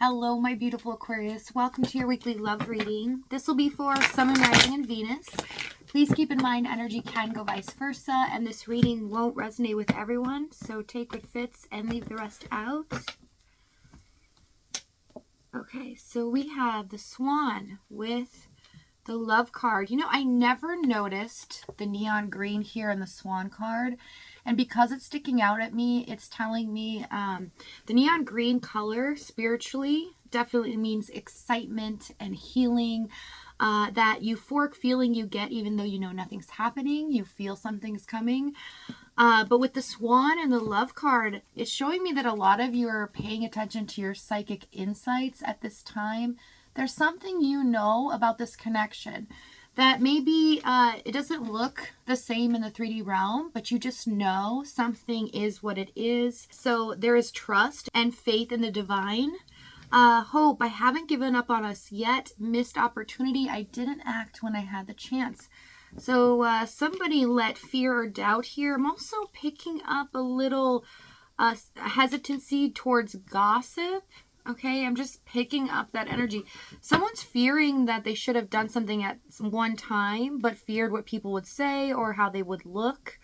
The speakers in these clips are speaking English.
Hello, my beautiful Aquarius. Welcome to your weekly love reading. This will be for Sun, Moon, Rising, and Venus. Please keep in mind energy can go vice versa, and this reading won't resonate with everyone, so take what fits and leave the rest out. Okay, so we have the Swan with the Love card. You know, I never noticed the neon green here in the Swan card. And because it's sticking out at me, it's telling me the neon green color spiritually definitely means excitement and healing. That euphoric feeling you get even though you know nothing's happening. You feel something's coming. But with the Swan and the Love card, it's showing me that a lot of you are paying attention to your psychic insights at this time. There's something you know about this connection that maybe it doesn't look the same in the 3D realm, but you just know something is what it is. So there is trust and faith in the divine. Hope, I haven't given up on us yet. Missed opportunity, I didn't act when I had the chance. So somebody let fear or doubt here. I'm also picking up a little hesitancy towards gossip. Okay, I'm just picking up that energy. Someone's fearing that they should have done something at one time, but feared what people would say or how they would look.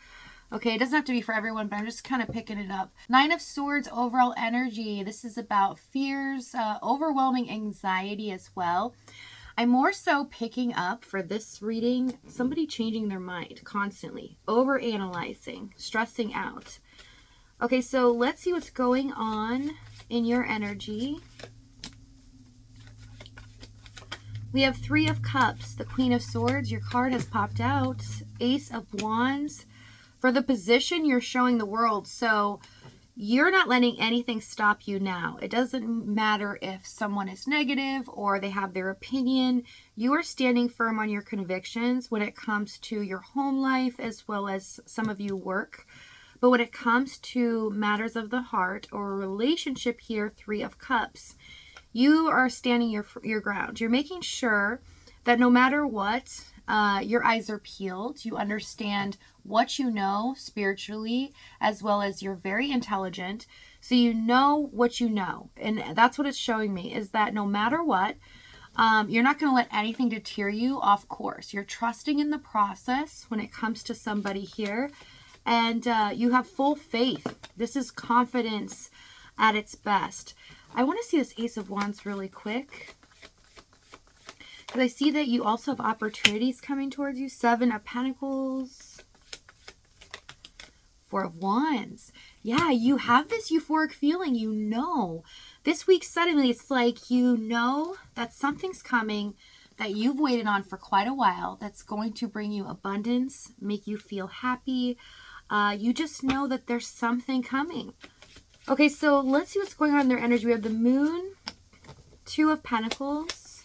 Okay, it doesn't have to be for everyone, but I'm just kind of picking it up. Nine of Swords, overall energy. This is about fears, overwhelming anxiety as well. I'm more so picking up for this reading, somebody changing their mind constantly, overanalyzing, stressing out. Okay, so let's see what's going on in your energy. We have Three of Cups, the Queen of Swords. Your card has popped out. Ace of Wands. For the position, you're showing the world. So you're not letting anything stop you now. It doesn't matter if someone is negative or they have their opinion. You are standing firm on your convictions when it comes to your home life as well as some of you work. But when it comes to matters of the heart or a relationship here, Three of Cups, you are standing your ground. You're making sure that no matter what, your eyes are peeled. You understand what you know spiritually, as well as you're very intelligent. So you know what you know. And that's what it's showing me, is that no matter what, you're not going to let anything deter you off course. You're trusting in the process when it comes to somebody here. And you have full faith. This is confidence at its best. I want to see this Ace of Wands really quick, because I see that you also have opportunities coming towards you. Seven of Pentacles. Four of Wands. Yeah, you have this euphoric feeling. You know. This week, suddenly, it's like you know that something's coming that you've waited on for quite a while, that's going to bring you abundance, make you feel happy. You just know that there's something coming. Okay, so let's see what's going on in their energy. We have the Moon, Two of Pentacles,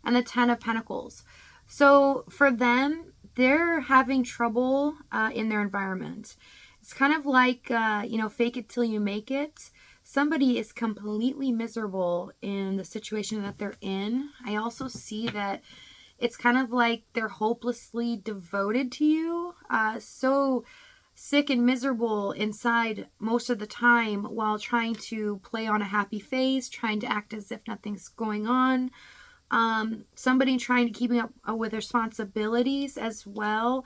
and the Ten of Pentacles. So for them, they're having trouble in their environment. It's kind of like, fake it till you make it. Somebody is completely miserable in the situation that they're in. I also see that it's kind of like they're hopelessly devoted to you. So sick and miserable inside most of the time while trying to play on a happy face, trying to act as if nothing's going on. Somebody trying to keep up with responsibilities as well,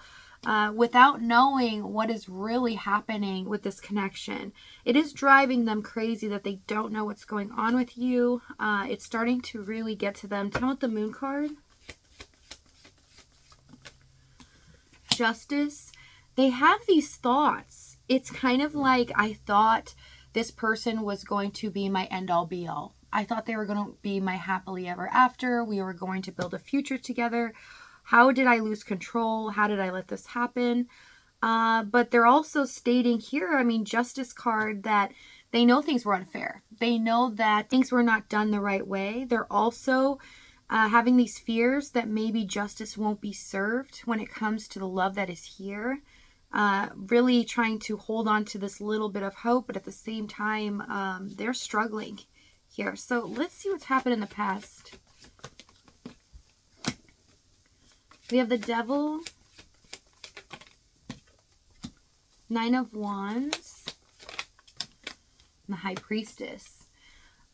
without knowing what is really happening with this connection. It is driving them crazy that they don't know what's going on with you. It's starting to really get to them. Tell me what the Moon card. Justice. They have these thoughts. It's kind of like, I thought this person was going to be my end all be all. I thought they were going to be my happily ever after. We were going to build a future together. How did I lose control? How did I let this happen? But they're also stating here, Justice card, that they know things were unfair. They know that things were not done the right way. They're also having these fears that maybe justice won't be served when it comes to the love that is here. Really trying to hold on to this little bit of hope, but at the same time, they're struggling here. So let's see what's happened in the past. We have the Devil, Nine of Wands, and the High Priestess.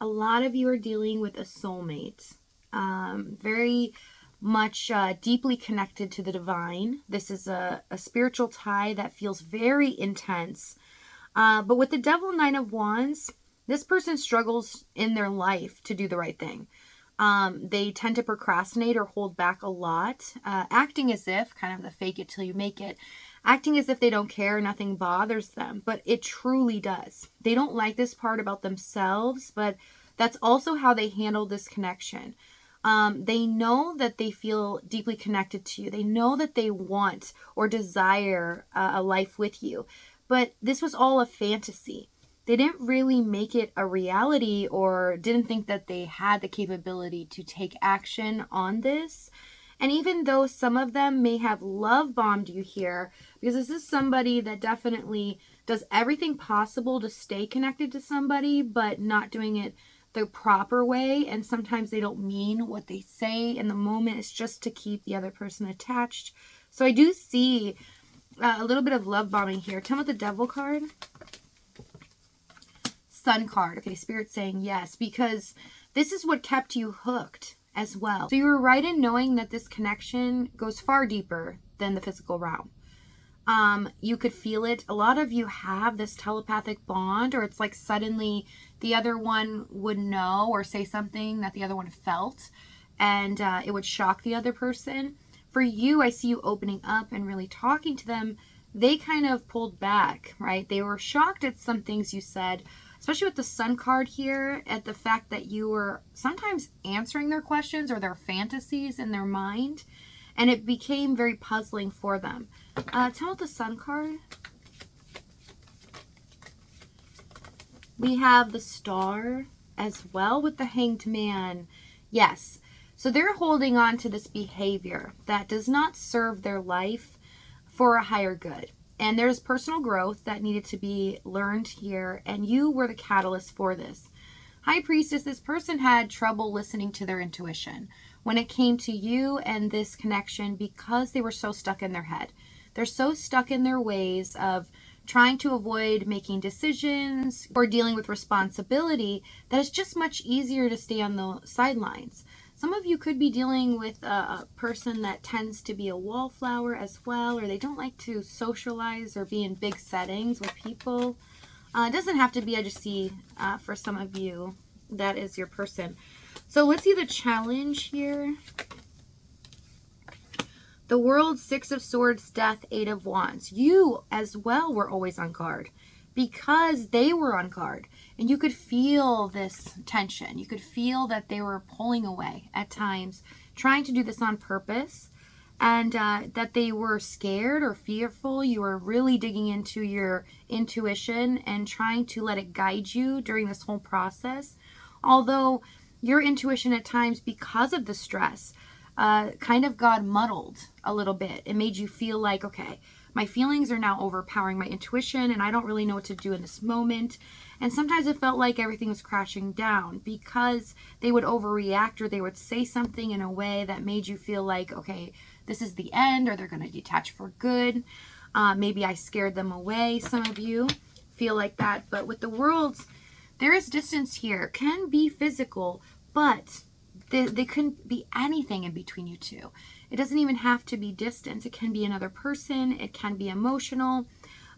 a lot of you are dealing with a soulmate. Very much deeply connected to the divine. This is a spiritual tie that feels very intense. But with the Devil, 9 of Wands, this person struggles in their life to do the right thing. They tend to procrastinate or hold back a lot, acting as if, kind of the fake it till you make it, acting as if they don't care, nothing bothers them, but it truly does. They don't like this part about themselves, but that's also how they handle this connection. They know that they feel deeply connected to you. They know that they want or desire a life with you, but this was all a fantasy. They didn't really make it a reality or didn't think that they had the capability to take action on this. And even though some of them may have love bombed you here, because this is somebody that definitely does everything possible to stay connected to somebody, but not doing it the proper way. And sometimes they don't mean what they say in the moment. It's just to keep the other person attached. So I do see a little bit of love bombing here. Tell me what the Devil card. Sun card. Okay, Spirit's saying yes, because this is what kept you hooked as well. So you were right in knowing that this connection goes far deeper than the physical realm. You could feel it. A lot of you have this telepathic bond, or it's like suddenly the other one would know or say something that the other one felt, and it would shock the other person. For you, I see you opening up and really talking to them. They kind of pulled back, right? They were shocked at some things you said, especially with the Sun card here, at the fact that you were sometimes answering their questions or their fantasies in their mind, and it became very puzzling for them. Tell me the Sun card. We have the Star as well with the Hanged Man. Yes. So they're holding on to this behavior that does not serve their life for a higher good. And there's personal growth that needed to be learned here, and you were the catalyst for this. High Priestess, this person had trouble listening to their intuition when it came to you and this connection because they were so stuck in their head. They're so stuck in their ways of trying to avoid making decisions or dealing with responsibility that it's just much easier to stay on the sidelines. Some of you could be dealing with a person that tends to be a wallflower as well, or they don't like to socialize or be in big settings with people. It doesn't have to be, I just see for some of you, that is your person. So let's see the challenge here. The World, 6 of Swords, Death, 8 of Wands. You as well were always on guard because they were on guard. And you could feel this tension. You could feel that they were pulling away at times, trying to do this on purpose, and that they were scared or fearful. You were really digging into your intuition and trying to let it guide you during this whole process. Although your intuition at times, because of the stress, kind of got muddled a little bit. It made you feel like, okay, my feelings are now overpowering my intuition and I don't really know what to do in this moment. And sometimes it felt like everything was crashing down because they would overreact or they would say something in a way that made you feel like, okay, this is the end, or they're going to detach for good. Maybe I scared them away. Some of you feel like that. But with the Worlds, there is distance here. It can be physical, but they couldn't be anything in between you two. It doesn't even have to be distance. It can be another person. It can be emotional,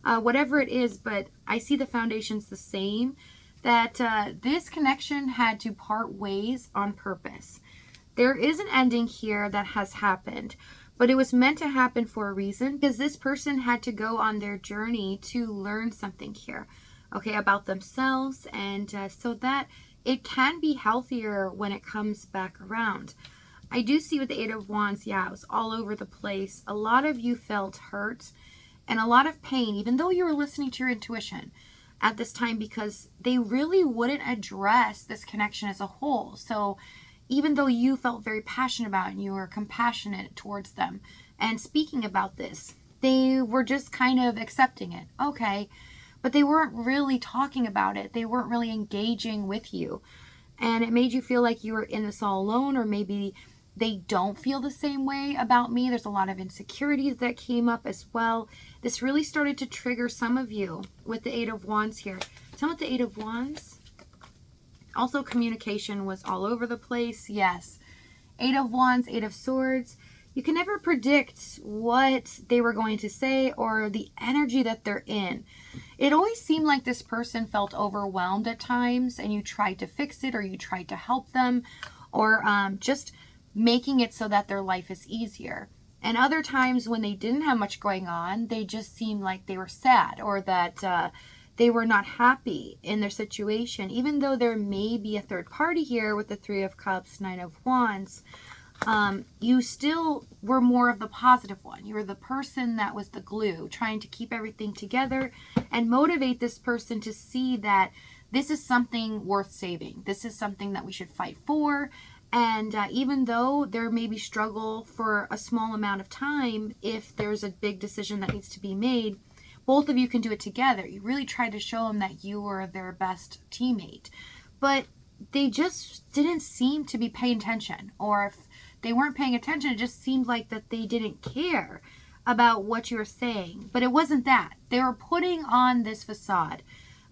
whatever it is. But I see the foundation's the same, that this connection had to part ways on purpose. There is an ending here that has happened, but it was meant to happen for a reason, because this person had to go on their journey to learn something here, okay, about themselves, and so that it can be healthier when it comes back around. I do see with the 8 of Wands, yeah, it was all over the place. A lot of you felt hurt and a lot of pain, even though you were listening to your intuition at this time, because they really wouldn't address this connection as a whole. So even though you felt very passionate about it and you were compassionate towards them and speaking about this, they were just kind of accepting it. Okay. But they weren't really talking about it. They weren't really engaging with you. And it made you feel like you were in this all alone, or maybe they don't feel the same way about me. There's a lot of insecurities that came up as well. This really started to trigger some of you with the 8 of Wands here. Tell me what the 8 of Wands. Also, communication was all over the place. Yes. 8 of Wands, 8 of Swords. You can never predict what they were going to say or the energy that they're in. It always seemed like this person felt overwhelmed at times, and you tried to fix it, or you tried to help them, or just making it so that their life is easier. And other times when they didn't have much going on, they just seemed like they were sad, or that they were not happy in their situation. Even though there may be a third party here with the 3 of Cups, 9 of Wands, you still were more of the positive one. You were the person that was the glue, trying to keep everything together and motivate this person to see that this is something worth saving. This is something that we should fight for. And even though there may be struggle for a small amount of time, if there's a big decision that needs to be made, both of you can do it together. You really tried to show them that you were their best teammate. But they just didn't seem to be paying attention. Or if they weren't paying attention, it just seemed like that they didn't care about what you were saying. But it wasn't that. They were putting on this facade.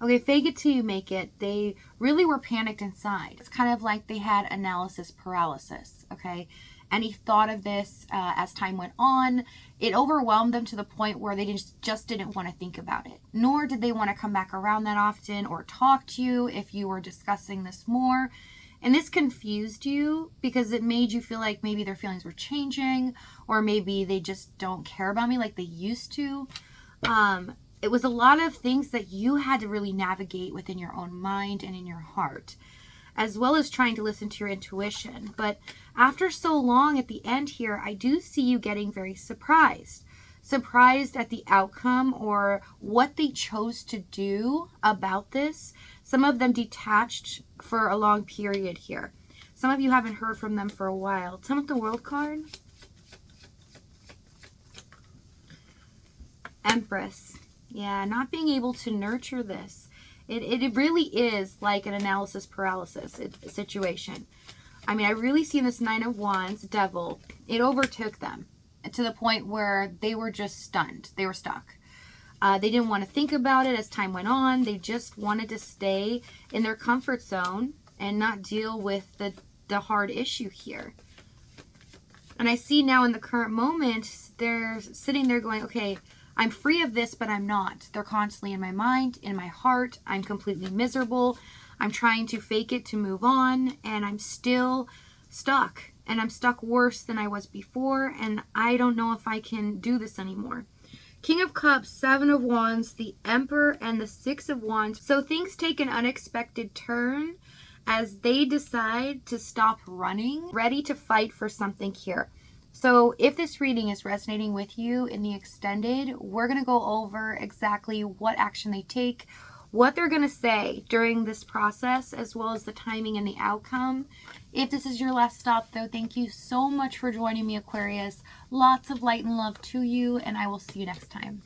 Okay, fake it till you make it. They really were panicked inside. It's kind of like they had analysis paralysis, okay? Any thought of this as time went on, it overwhelmed them to the point where they just didn't want to think about it. Nor did they want to come back around that often or talk to you if you were discussing this more. And this confused you because it made you feel like maybe their feelings were changing, or maybe they just don't care about me like they used to. It was a lot of things that you had to really navigate within your own mind and in your heart, as well as trying to listen to your intuition. But after so long at the end here, I do see you getting very surprised. Surprised at the outcome or what they chose to do about this. Some of them detached for a long period here. Some of you haven't heard from them for a while. Tell me the World card. Empress. Yeah, not being able to nurture this. It really is like an analysis paralysis situation. I mean, I really see this 9 of Wands, Devil. It overtook them to the point where they were just stunned. They were stuck. They didn't want to think about it as time went on. They just wanted to stay in their comfort zone and not deal with the hard issue here. And I see now in the current moment, they're sitting there going, okay, I'm free of this, but I'm not. They're constantly in my mind, in my heart. I'm completely miserable. I'm trying to fake it to move on, and I'm still stuck. And I'm stuck worse than I was before, and I don't know if I can do this anymore. King of Cups, 7 of Wands, the Emperor, and the 6 of Wands. So things take an unexpected turn as they decide to stop running, ready to fight for something here. So if this reading is resonating with you in the extended, we're going to go over exactly what action they take, what they're going to say during this process, as well as the timing and the outcome. If this is your last stop, though, thank you so much for joining me, Aquarius. Lots of light and love to you, and I will see you next time.